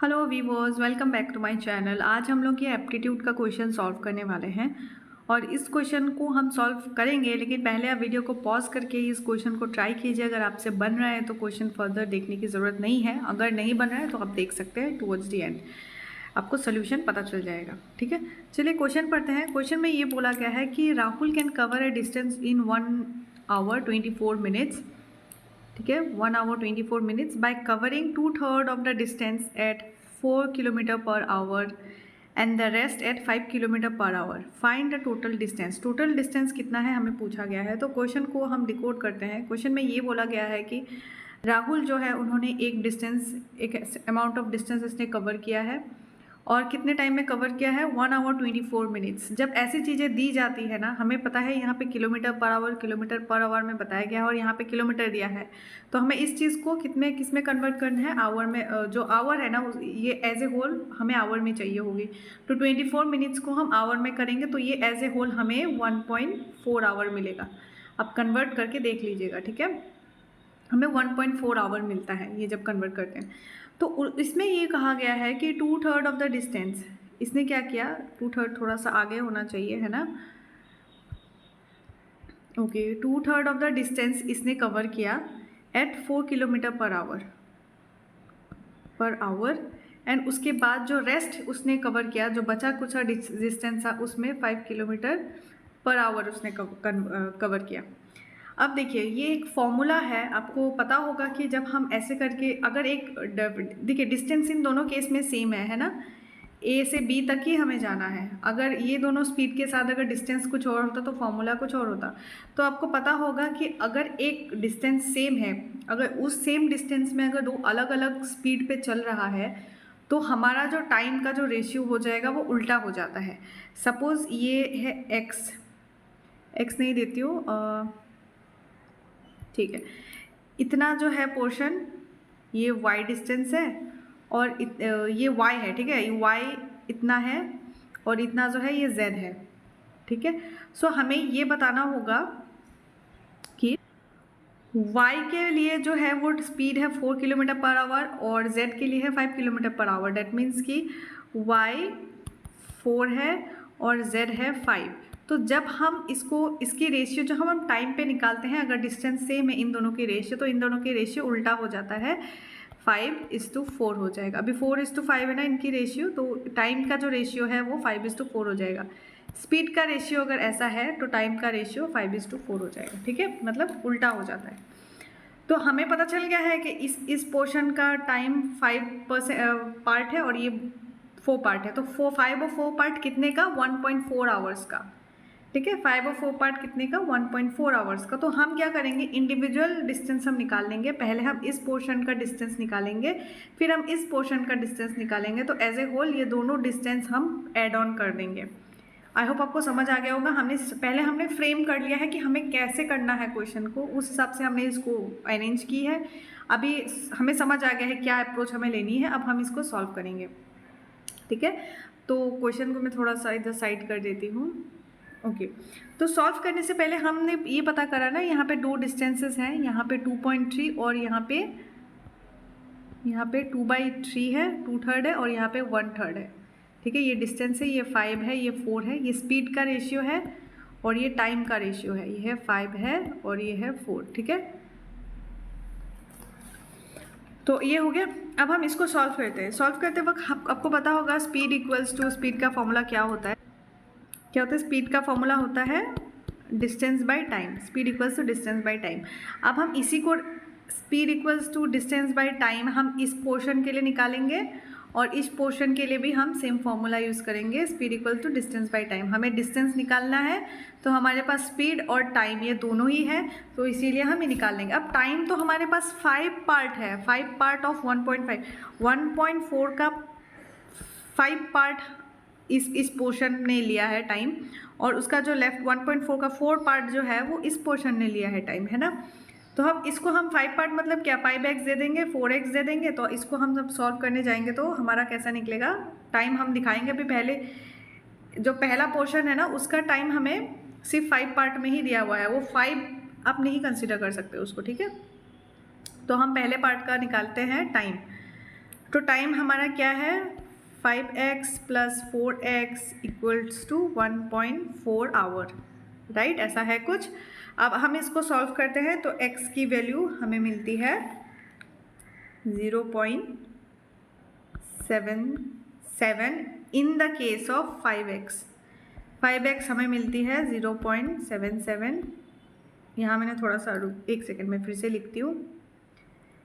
Hello viewers, welcome back to my channel. आज हम लोग ये एप्टीट्यूड का क्वेश्चन सॉल्व करने वाले हैं और इस क्वेश्चन को हम सॉल्व करेंगे, लेकिन पहले आप वीडियो को पॉज करके इस क्वेश्चन को ट्राई कीजिए। अगर आपसे बन रहा है तो क्वेश्चन फर्दर देखने की ज़रूरत नहीं है, अगर नहीं बन रहा है तो आप देख सकते हैं टुवर्ड्स दी एंड, आपको सोल्यूशन पता चल जाएगा। ठीक है, चलिए क्वेश्चन पढ़ते हैं। क्वेश्चन में ये बोला गया है कि Rahul can cover a distance in 1 hour 24 minutes. ठीक है, 1 hour 24 minutes by covering 2/3 of the distance at 4 kilometre per hour and the rest at 5 kilometre per hour. Find the total distance. Total distance कितना है हमें पूछा गया है, तो question को हम डिकोड करते हैं। क्वेश्चन में ये बोला गया है कि राहुल जो है उन्होंने एक अमाउंट ऑफ डिस्टेंस इसने कवर किया है और कितने टाइम में कवर किया है, 1 आवर 24 मिनट्स। जब ऐसी चीज़ें दी जाती है ना, हमें पता है यहाँ पे किलोमीटर पर आवर में बताया गया है और यहाँ पे किलोमीटर दिया है, तो हमें इस चीज़ को किस में कन्वर्ट करना है, आवर में। जो आवर है ना, ये एज ए होल हमें आवर में चाहिए होगी, तो 24 मिनट्स को हम आवर में करेंगे तो ये एज ए होल हमें 1.4 आवर मिलेगा। अब कन्वर्ट करके देख लीजिएगा। ठीक है, हमें 1.4 आवर मिलता है ये जब कन्वर्ट करते हैं। तो इसमें ये कहा गया है कि 2/3 ऑफ द डिस्टेंस, इसने क्या किया, 2/3 थोड़ा सा आगे होना चाहिए, है ना। ओके, 2/3 ऑफ द डिस्टेंस इसने कवर किया at 4 kilometre per hour and उसके बाद जो रेस्ट उसने कवर किया, जो बचा कुछ डिस्टेंस था उसमें 5 किलोमीटर पर आवर उसने कवर किया। अब देखिए, ये एक फॉर्मूला है, आपको पता होगा कि जब हम ऐसे करके अगर देखिए डिस्टेंस इन दोनों केस में सेम है ना, ए से बी तक ही हमें जाना है। अगर ये दोनों स्पीड के साथ अगर डिस्टेंस कुछ और होता तो फॉर्मूला कुछ और होता। तो आपको पता होगा कि अगर एक डिस्टेंस सेम है, अगर उस सेम डिस्टेंस में अगर दो अलग अलग स्पीड पे चल रहा है तो हमारा जो टाइम का जो रेशियो हो जाएगा वो उल्टा हो जाता है। सपोज़ ये है एक्स नहीं देती हूँ, ठीक है, इतना जो है पोर्शन ये y डिस्टेंस है और ये y है। ठीक है, ये y इतना है और इतना जो है ये z है। ठीक है, सो हमें ये बताना होगा कि y के लिए जो है वो स्पीड है 4 किलोमीटर पर आवर और z के लिए है 5 kilometre per our. That means कि y 4 है और z है 5। तो जब हम इसकी रेशियो जो हम टाइम पे निकालते हैं, अगर डिस्टेंस सेम है इन दोनों की रेशियो, तो इन दोनों की रेशियो उल्टा हो जाता है, 5:4 हो जाएगा। अभी 4:5 है ना इनकी रेशियो, तो टाइम का जो रेशियो है वो 5:4 हो जाएगा। स्पीड का रेशियो अगर ऐसा है तो टाइम का रेशियो 5:4 हो जाएगा। ठीक है, मतलब उल्टा हो जाता है। तो हमें पता चल गया है कि इस पोर्शन का टाइम 5% पार्ट है और ये 4 पार्ट है, तो 5 और 4 पार्ट कितने का, 1.4 आवर्स का। ठीक है, 5 और 4 पार्ट कितने का, 1.4 आवर्स का। तो हम क्या करेंगे, इंडिविजुअल डिस्टेंस हम निकाल लेंगे। पहले हम इस पोर्शन का डिस्टेंस निकालेंगे, फिर हम इस पोर्शन का डिस्टेंस निकालेंगे, तो एज ए होल ये दोनों डिस्टेंस हम ऐड ऑन कर देंगे। आई होप आपको समझ आ गया होगा। हमने फ्रेम कर लिया है कि हमें कैसे करना है क्वेश्चन को, उस हिसाब से हमने इसको अरेंज की है। अभी हमें समझ आ गया है क्या अप्रोच हमें लेनी है, अब हम इसको सॉल्व करेंगे। ठीक है, तो क्वेश्चन को मैं थोड़ा सा इधर साइड कर देती हूँ। ओके, तो सॉल्व करने से पहले हमने ये पता करा ना, यहाँ पे दो डिस्टेंसेस हैं, यहाँ पे 2.3 और यहाँ पे 2/3 है, 2/3 है और यहाँ पे 1/3 है। ठीक है, ये डिस्टेंस है, ये 5 है, ये 4 है, ये स्पीड का रेशियो है और ये टाइम का रेशियो है, ये है 5 है और ये है 4। ठीक है, तो ये हो गया। अब हम इसको सॉल्व करते हैं। सॉल्व करते वक्त आपको पता होगा स्पीड इक्वल्स टू स्पीड का फॉर्मूला क्या होता है। क्या होता है, स्पीड का फॉर्मूला होता है distance by time. Speed equals to distance by time. अब हम इसी को speed equals to distance by time हम इस पोर्शन के लिए निकालेंगे और इस पोर्शन के लिए भी हम सेम फॉर्मूला यूज़ करेंगे, speed equal to distance by time. हमें डिस्टेंस निकालना है तो हमारे पास स्पीड और टाइम ये दोनों ही है, तो इसीलिए हम ये निकाल लेंगे। अब टाइम तो हमारे पास 5 पार्ट है, 5 पार्ट ऑफ 1.5, 1.4 का 5 पार्ट इस पोर्शन ने लिया है टाइम, और उसका जो लेफ्ट 1.4 का 4 पार्ट जो है वो इस पोर्शन ने लिया है टाइम, है ना। तो हम इसको 5 पार्ट मतलब क्या, 5x दे देंगे, 4x दे देंगे, तो इसको हम जब सॉल्व करने जाएंगे तो हमारा कैसा निकलेगा, टाइम हम दिखाएंगे। अभी पहले जो पहला पोर्शन है ना उसका टाइम हमें सिर्फ 5 पार्ट में ही दिया हुआ है, वो 5 आप नहीं कंसिडर कर सकते उसको। ठीक है, तो हम पहले पार्ट का निकालते हैं टाइम। तो टाइम हमारा क्या है 5x + 4x = 1.4 आवर, राइट, ऐसा है कुछ। अब हम इसको सॉल्व करते हैं तो x की वैल्यू हमें मिलती है 0.77 in the case of 5x। 5x हमें मिलती है 0.77। यहाँ मैंने थोड़ा सा एक सेकेंड में फिर से लिखती हूँ,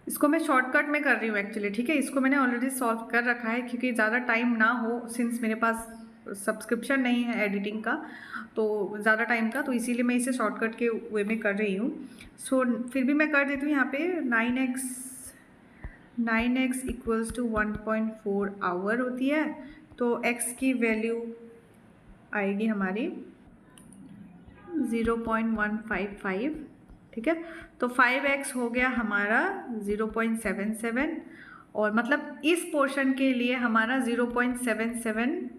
इसको मैं शॉर्टकट में कर रही हूँ एक्चुअली, ठीक है। इसको मैंने ऑलरेडी सॉल्व कर रखा है क्योंकि ज़्यादा टाइम ना हो, सिंस मेरे पास सब्सक्रिप्शन नहीं है एडिटिंग का तो ज़्यादा टाइम का, तो इसीलिए मैं इसे शॉर्टकट के वे में कर रही हूँ। सो फिर भी मैं कर देती हूँ यहाँ पे 9x = 1.4 आवर होती है, तो x की वैल्यू आएगी हमारी 0.155, ठीक है। तो 5x हो गया हमारा 0.77 और मतलब इस पोर्शन के लिए हमारा 0.77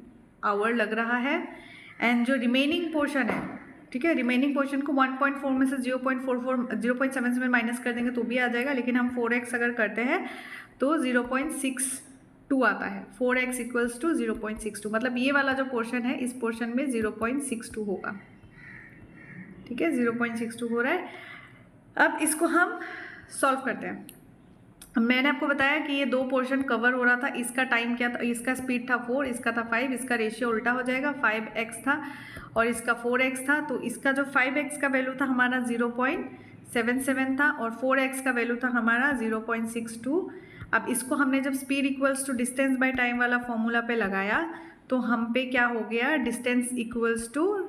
आवर लग रहा है। एंड जो रिमेनिंग पोर्शन है, ठीक है, रिमेनिंग पोर्शन को 1.4 में से 0.77 माइनस कर देंगे तो भी आ जाएगा, लेकिन हम 4x अगर करते हैं तो 0.62 आता है। 4x = 0.62, मतलब ये वाला जो पोर्शन है इस पोर्शन में 0.62 होगा, ठीक है, 0.62 हो रहा है। अब इसको हम सॉल्व करते हैं। मैंने आपको बताया कि ये दो पोर्शन कवर हो रहा था, इसका टाइम क्या था, इसका स्पीड था 4, इसका था 5, इसका रेशियो उल्टा हो जाएगा, 5x था और इसका 4x था। तो इसका जो 5x का वैल्यू था हमारा 0.77 था और 4x का वैल्यू था हमारा 0.62। अब इसको हमने जब speed equals to distance by time वाला फॉर्मूला पे लगाया तो हम पे क्या हो गया, distance equals to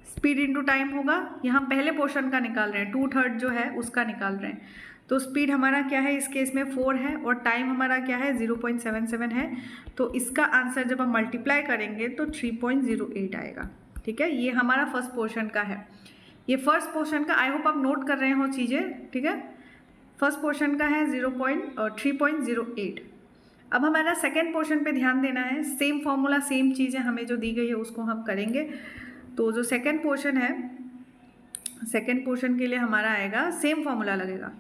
speed into time होगा। यहाँ पहले पोर्शन का निकाल रहे हैं, 2/3 जो है उसका निकाल रहे हैं। तो स्पीड हमारा क्या है इस केस में 4 है और टाइम हमारा क्या है 0.77 है। तो इसका आंसर जब हम मल्टीप्लाई करेंगे तो 3.08 आएगा, ठीक है। ये हमारा फर्स्ट पोर्शन का है, ये फर्स्ट पोर्शन का, आई होप आप नोट कर रहे हो चीज़ें, ठीक है। फर्स्ट पोर्शन का है 3.08। अब हमारा सेकेंड पोर्शन पे ध्यान देना है, सेम फॉर्मूला सेम चीज़ें हमें जो दी गई है उसको हम करेंगे। तो जो सेकेंड पोर्शन है, सेकेंड पोर्शन के लिए हमारा आएगा, सेम फॉर्मूला लगेगा,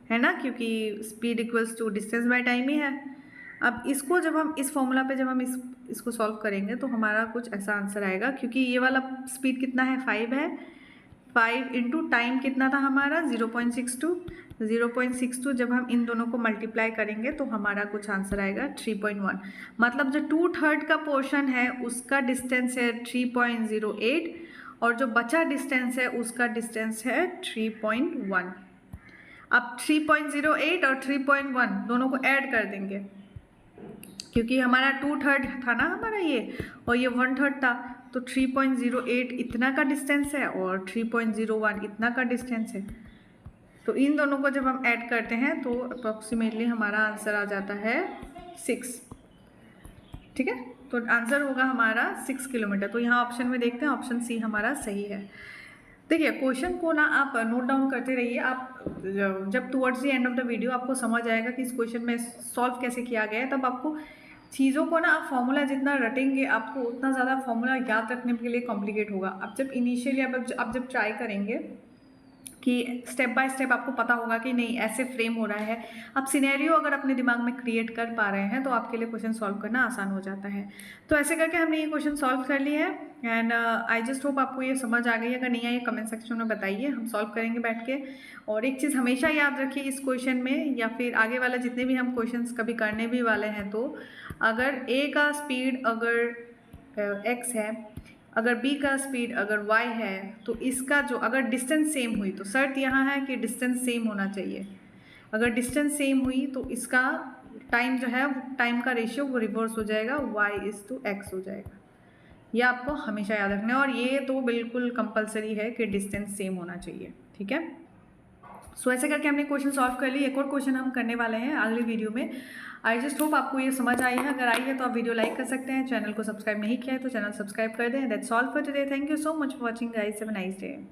है ना, क्योंकि speed equals to distance by time ही है। अब इसको जब हम इस फॉर्मूला पे जब हम इसको सॉल्व करेंगे तो हमारा कुछ ऐसा आंसर आएगा, क्योंकि ये वाला स्पीड कितना है 5 है, 5 इंटू टाइम कितना था हमारा 0.62 जब हम इन दोनों को मल्टीप्लाई करेंगे तो हमारा कुछ आंसर आएगा 3.1। मतलब जो 2/3 का पोर्शन है उसका डिस्टेंस है 3.08 और जो बचा डिस्टेंस है उसका डिस्टेंस है 3.1। अब 3.08 और 3.1 दोनों को ऐड कर देंगे, क्योंकि हमारा 2/3 था ना हमारा ये और ये 1/3 था, तो 3.08 इतना का डिस्टेंस है और 3.01 इतना का डिस्टेंस है। तो इन दोनों को जब हम ऐड करते हैं तो अप्रॉक्सीमेटली हमारा आंसर आ जाता है 6, ठीक है। तो आंसर होगा हमारा 6 किलोमीटर। तो यहाँ ऑप्शन में देखते हैं, ऑप्शन सी हमारा सही है। देखिए क्वेश्चन को ना आप नोट डाउन करते रहिए, आप जब towards the end of the video आपको समझ आएगा कि इस क्वेश्चन में सॉल्व कैसे किया गया है, तब आपको चीज़ों को ना आप फॉर्मूला जितना रटेंगे आपको उतना ज़्यादा फॉर्मूला याद रखने के लिए कॉम्प्लिकेट होगा। अब जब इनिशियली आप जब ट्राई करेंगे कि स्टेप बाय स्टेप आपको पता होगा कि नहीं ऐसे फ्रेम हो रहा है, आप सिनेरियो अगर अपने दिमाग में क्रिएट कर पा रहे हैं तो आपके लिए क्वेश्चन सॉल्व करना आसान हो जाता है। तो ऐसे करके हमने ये क्वेश्चन सॉल्व कर लिए है एंड आई जस्ट होप आपको ये समझ आ गई। अगर नहीं आई कमेंट सेक्शन में बताइए, हम सॉल्व करेंगे बैठ के। और एक चीज़ हमेशा याद रखिए इस क्वेश्चन में या फिर आगे वाला जितने भी हम क्वेश्चन कभी करने भी वाले हैं, तो अगर ए का स्पीड अगर एक्स है, अगर b का स्पीड अगर y है, तो इसका जो अगर डिस्टेंस सेम हुई तो शर्त यहाँ है कि डिस्टेंस सेम होना चाहिए। अगर डिस्टेंस सेम हुई तो इसका टाइम जो है टाइम का रेशियो वो रिवर्स हो जाएगा, y/x हो जाएगा। ये आपको हमेशा याद रखना है और ये तो बिल्कुल कंपलसरी है कि डिस्टेंस सेम होना चाहिए, ठीक है। सो ऐसे करके हमने क्वेश्चन सॉल्व कर ली। एक और क्वेश्चन हम करने वाले हैं अगले वीडियो में। आई जस्ट होप आपको ये समझ आई है। अगर आई है तो आप वीडियो लाइक कर सकते हैं, चैनल को सब्सक्राइब नहीं किया है तो चैनल सब्सक्राइब कर दें। That's all for today. Thank you so much for watching guys, have a nice day.